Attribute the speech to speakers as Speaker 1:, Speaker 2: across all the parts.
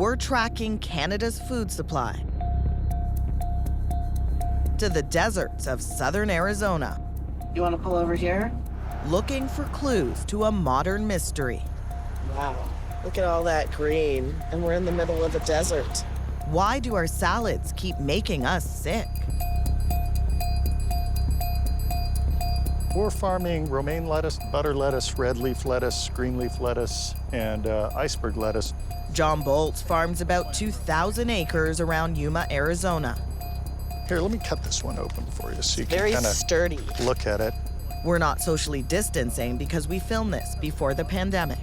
Speaker 1: We're tracking Canada's food supply to the deserts of southern Arizona,
Speaker 2: You want to pull over here?
Speaker 1: looking for clues to a modern mystery.
Speaker 2: Wow, look at all that green, and we're in the middle of a desert.
Speaker 1: Why do our salads keep making us sick?
Speaker 3: We're farming romaine lettuce, butter lettuce, red leaf lettuce, green leaf lettuce, and iceberg lettuce.
Speaker 1: John Bolts farms about 2,000 acres around Yuma, Arizona.
Speaker 3: Here, let me cut this one open for you so you can
Speaker 2: Very
Speaker 3: kind of
Speaker 2: sturdy.
Speaker 3: look at it.
Speaker 1: We're not socially distancing because we filmed this before the pandemic.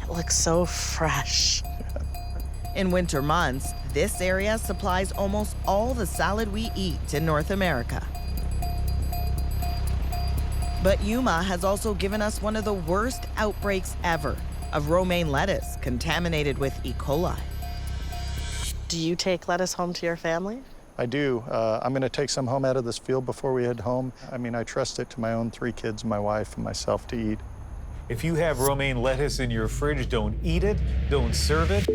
Speaker 2: It looks so fresh.
Speaker 1: In winter months, this area supplies almost all the salad we eat in North America. But Yuma has also given us one of the worst outbreaks ever of romaine lettuce contaminated with E. coli.
Speaker 2: Do you take lettuce home to your family?
Speaker 3: I do. I'm going to take some home out of this field before we head home. I mean, I trust it to my own 3 kids, my wife, and myself to eat.
Speaker 4: If you have romaine lettuce in your fridge, don't eat it, don't serve it.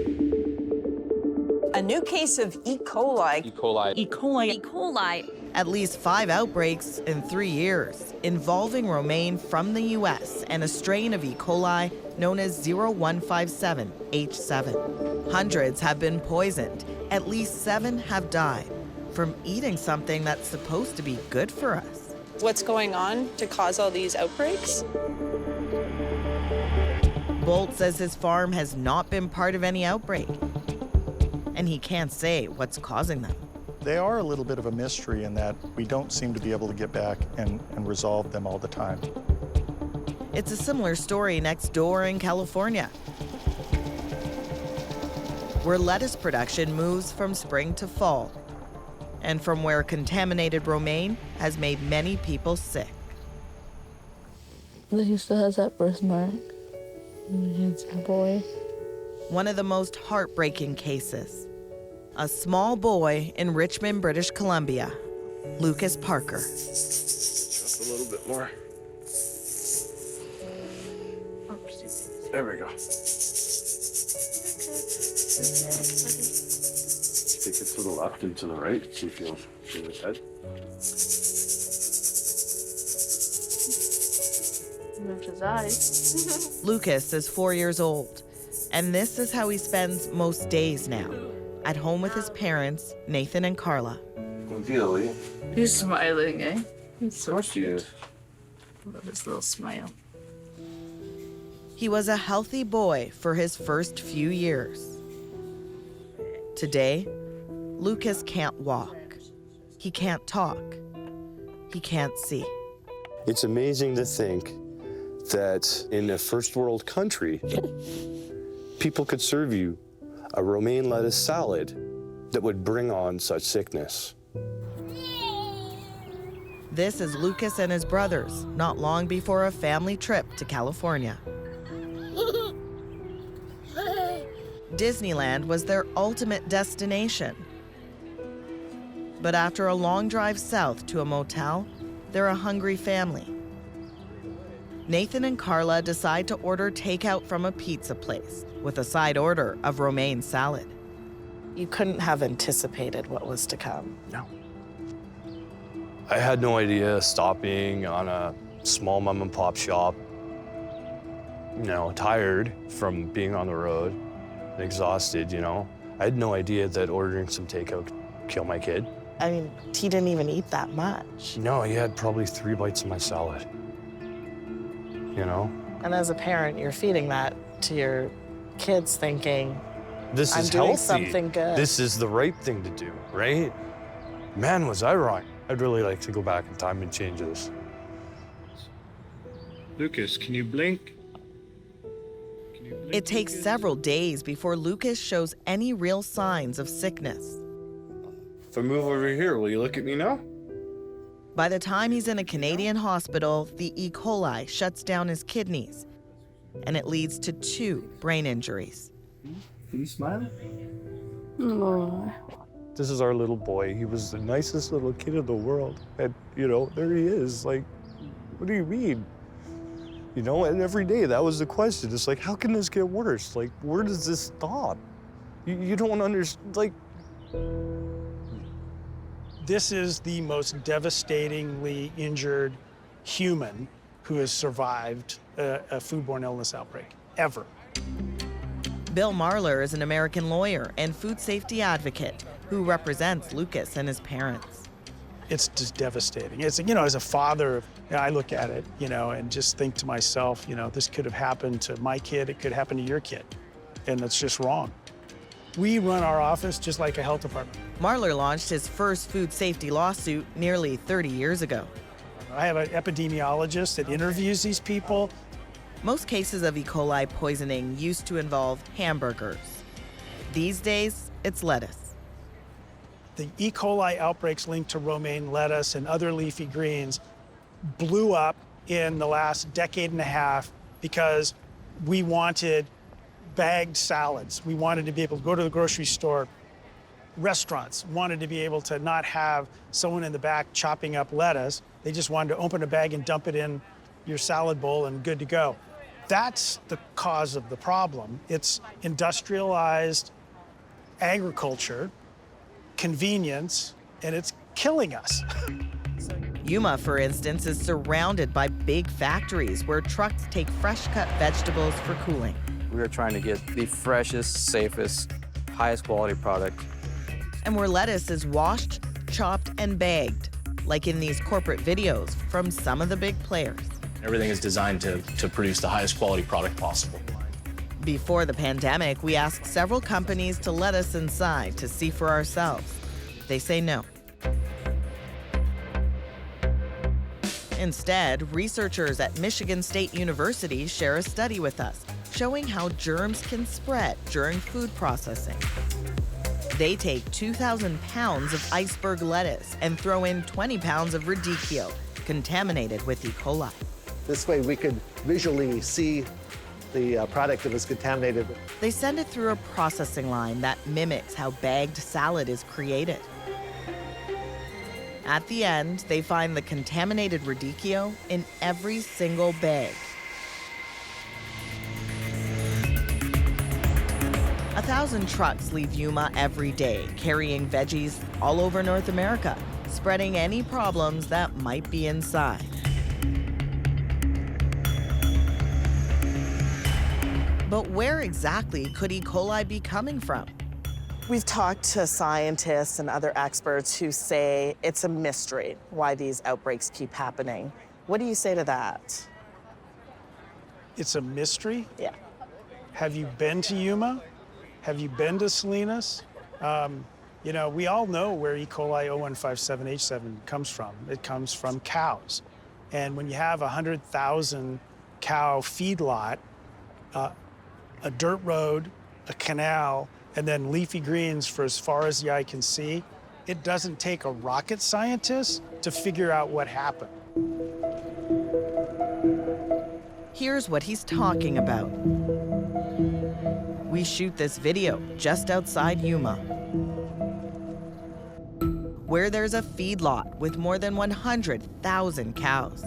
Speaker 5: A new case of E. coli.
Speaker 6: E. coli.
Speaker 5: E. coli. E. coli.
Speaker 1: At least 5 outbreaks in 3 years involving romaine from the US and a strain of E. coli known as 0157H7. Hundreds have been poisoned. At least 7 have died from eating something that's supposed to be good for us.
Speaker 7: What's going on to cause all these outbreaks?
Speaker 1: Bolt says his farm has not been part of any outbreak, and he can't say what's causing them.
Speaker 3: They are a little bit of a mystery in that we don't seem to be able to get back and resolve them all the time.
Speaker 1: It's a similar story next door in California, where lettuce production moves from spring to fall, and from where contaminated romaine has made many people sick.
Speaker 8: He still has that birthmark. It's a boy.
Speaker 1: One of the most heartbreaking cases. A small boy in Richmond, British Columbia, Lucas Parker.
Speaker 6: Just a little bit more. There we go. Take it to the left and to the right. See if you'll see his head.
Speaker 8: Lift his eyes.
Speaker 1: Lucas is 4 years old, and this is how he spends most days now, at home with his parents, Nathan and Carla.
Speaker 6: Good deal, Lee.
Speaker 8: He's smiling, eh? He's so
Speaker 6: Cute.
Speaker 8: Love his little smile.
Speaker 1: He was a healthy boy for his first few years. Today, Lucas can't walk. He can't talk. He can't see.
Speaker 9: It's amazing to think that in a first world country, people could serve you a romaine lettuce salad that would bring on such sickness.
Speaker 1: This is Lucas and his brothers, not long before a family trip to California. Disneyland was their ultimate destination. But after a long drive south to a motel, they're a hungry family. Nathan and Carla decide to order takeout from a pizza place with a side order of romaine salad.
Speaker 2: You couldn't have anticipated what was to come.
Speaker 9: No. I had no idea stopping on a small mom and pop shop, you know, tired from being on the road, exhausted, you know. I had no idea that ordering some takeout could kill my kid.
Speaker 2: I mean, he didn't even eat that much.
Speaker 9: No, he had probably 3 bites of my salad, you know.
Speaker 2: And as a parent, you're feeding that to your kids thinking,
Speaker 9: This
Speaker 2: I'm
Speaker 9: is
Speaker 2: doing
Speaker 9: healthy.
Speaker 2: something good.
Speaker 9: This is the right thing to do, right? Man, was I wrong. I'd really like to go back in time and change this.
Speaker 6: Lucas, can you blink?
Speaker 1: It takes several days before Lucas shows any real signs of sickness.
Speaker 9: If I move over here, will you look at me now?
Speaker 1: By the time he's in a Canadian hospital, the E. coli shuts down his kidneys, and it leads to 2 brain injuries.
Speaker 6: Can you smile?
Speaker 8: Oh.
Speaker 9: This is our little boy. He was the nicest little kid in the world. And, you know, there he is. Like, what do you mean? You know, and every day that was the question. It's like, how can this get worse? Like, where does this stop? You don't understand, like...
Speaker 10: This is the most devastatingly injured human who has survived a foodborne illness outbreak, ever.
Speaker 1: Bill Marler is an American lawyer and food safety advocate who represents Lucas and his parents.
Speaker 10: It's just devastating. It's, you know, as a father, I look at it, you know, and just think to myself, you know, this could have happened to my kid, it could happen to your kid, and that's just wrong. We run our office just like a health department.
Speaker 1: Marler launched his first food safety lawsuit nearly 30 years ago.
Speaker 10: I have an epidemiologist that interviews these people.
Speaker 1: Most cases of E. coli poisoning used to involve hamburgers. These days, it's lettuce.
Speaker 10: The E. coli outbreaks linked to romaine lettuce and other leafy greens blew up in the last decade and a half because we wanted bagged salads. We wanted to be able to go to the grocery store. Restaurants wanted to be able to not have someone in the back chopping up lettuce. They just wanted to open a bag and dump it in your salad bowl and good to go. That's the cause of the problem. It's industrialized agriculture, convenience, and it's killing us.
Speaker 1: Yuma, for instance, is surrounded by big factories where trucks take fresh-cut vegetables for cooling.
Speaker 11: We are trying to get the freshest, safest, highest quality product.
Speaker 1: And where lettuce is washed, chopped, and bagged, like in these corporate videos from some of the big players.
Speaker 12: Everything is designed to produce the highest quality product possible.
Speaker 1: Before the pandemic, we asked several companies to let us inside to see for ourselves. They say no. Instead, researchers at Michigan State University share a study with us, showing how germs can spread during food processing. They take 2,000 pounds of iceberg lettuce and throw in 20 pounds of radicchio, contaminated with E. coli.
Speaker 13: This way we could visually see the product that was contaminated.
Speaker 1: They send it through a processing line that mimics how bagged salad is created. At the end, they find the contaminated radicchio in every single bag. 1,000 trucks leave Yuma every day, carrying veggies all over North America, spreading any problems that might be inside. But where exactly could E. coli be coming from?
Speaker 2: We've talked to scientists and other experts who say it's a mystery why these outbreaks keep happening. What do you say to that?
Speaker 10: It's a mystery?
Speaker 2: Yeah.
Speaker 10: Have you been to Yuma? Have you been to Salinas? You know, we all know where E. coli 0157H7 comes from. It comes from cows. And when you have 100,000 cow feedlot, a dirt road, a canal, and then leafy greens for as far as the eye can see, it doesn't take a rocket scientist to figure out what happened.
Speaker 1: Here's what he's talking about. We shoot this video just outside Yuma, where there's a feedlot with more than 100,000 cows.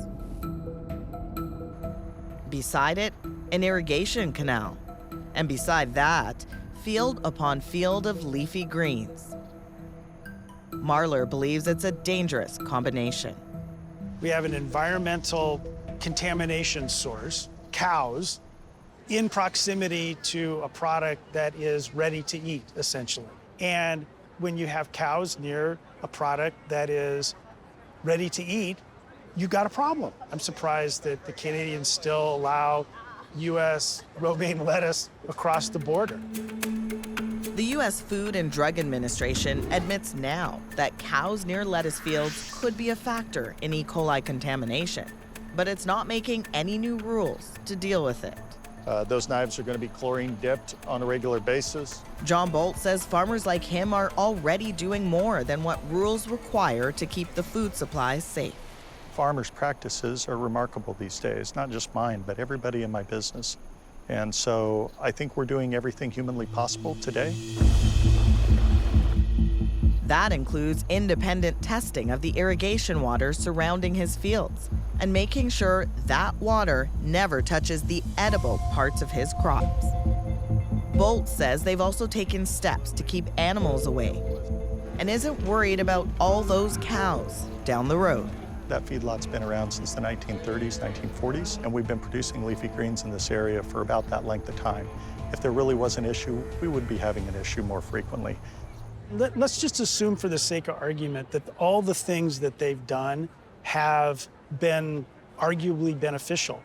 Speaker 1: Beside it, an irrigation canal. And beside that, field upon field of leafy greens. Marler believes it's a dangerous combination.
Speaker 10: We have an environmental contamination source, cows, in proximity to a product that is ready to eat, essentially. And when you have cows near a product that is ready to eat, you got a problem. I'm surprised that the Canadians still allow U.S. romaine lettuce across the border.
Speaker 1: The U.S. Food and Drug Administration admits now that cows near lettuce fields could be a factor in E. coli contamination, but it's not making any new rules to deal with it.
Speaker 3: Those knives are going to be chlorine dipped on a regular basis.
Speaker 1: John Bolt says farmers like him are already doing more than what rules require to keep the food supply safe.
Speaker 3: Farmers' practices are remarkable these days, not just mine, but everybody in my business. And so I think we're doing everything humanly possible today.
Speaker 1: That includes independent testing of the irrigation water surrounding his fields and making sure that water never touches the edible parts of his crops. Bolt says they've also taken steps to keep animals away and isn't worried about all those cows down the road.
Speaker 3: That feedlot's been around since the 1930s, 1940s, and we've been producing leafy greens in this area for about that length of time. If there really was an issue, we would be having an issue more frequently.
Speaker 10: Let's just assume for the sake of argument that all the things that they've done have been arguably beneficial.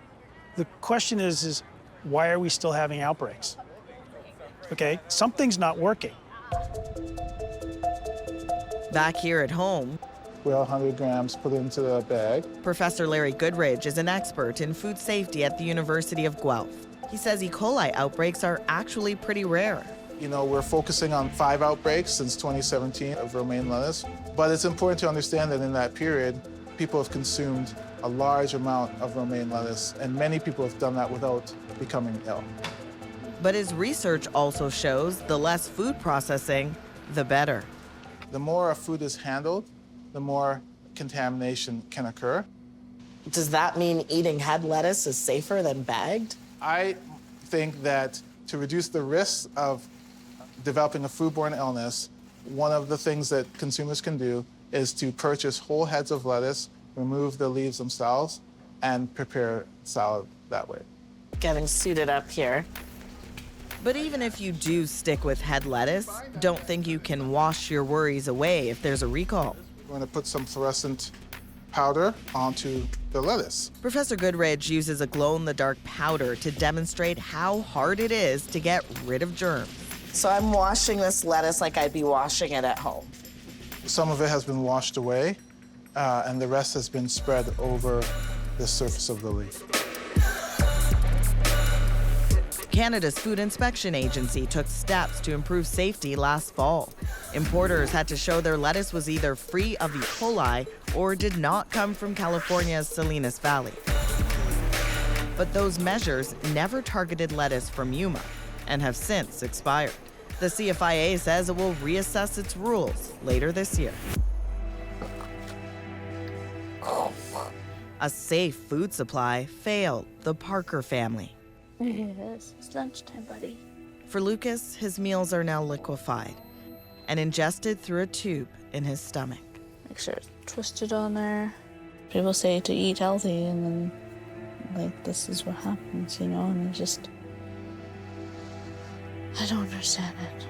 Speaker 10: The question is why are we still having outbreaks? Okay, something's not working.
Speaker 1: Back here at home,
Speaker 14: weigh 100 grams, put it into the bag.
Speaker 1: Professor Larry Goodridge is an expert in food safety at the University of Guelph. He says E. coli outbreaks are actually pretty rare.
Speaker 14: You know, we're focusing on 5 outbreaks since 2017 of romaine lettuce, but it's important to understand that in that period, people have consumed a large amount of romaine lettuce, and many people have done that without becoming ill.
Speaker 1: But his research also shows the less food processing, the better.
Speaker 14: The more a food is handled, the more contamination can occur.
Speaker 2: Does that mean eating head lettuce is safer than bagged?
Speaker 14: I think that to reduce the risk of developing a foodborne illness, one of the things that consumers can do is to purchase whole heads of lettuce, remove the leaves themselves, and prepare salad that way.
Speaker 2: Getting suited up here.
Speaker 1: But even if you do stick with head lettuce, don't think you can wash your worries away if there's a recall.
Speaker 14: We're going to put some fluorescent powder onto the lettuce.
Speaker 1: Professor Goodridge uses a glow-in-the-dark powder to demonstrate how hard it is to get rid of germs.
Speaker 2: So I'm washing this lettuce like I'd be washing it at home.
Speaker 14: Some of it has been washed away, and the rest has been spread over the surface of the leaf.
Speaker 1: Canada's Food Inspection Agency took steps to improve safety last fall. Importers had to show their lettuce was either free of E. coli or did not come from California's Salinas Valley. But those measures never targeted lettuce from Yuma and have since expired. The CFIA says it will reassess its rules later this year. A safe food supply failed the Parker family.
Speaker 8: Yes, it's lunchtime, buddy.
Speaker 1: For Lucas, his meals are now liquefied and ingested through a tube in his stomach.
Speaker 8: Make sure it's twisted on there. People say to eat healthy, and then, like, this is what happens, you know, and I don't understand it.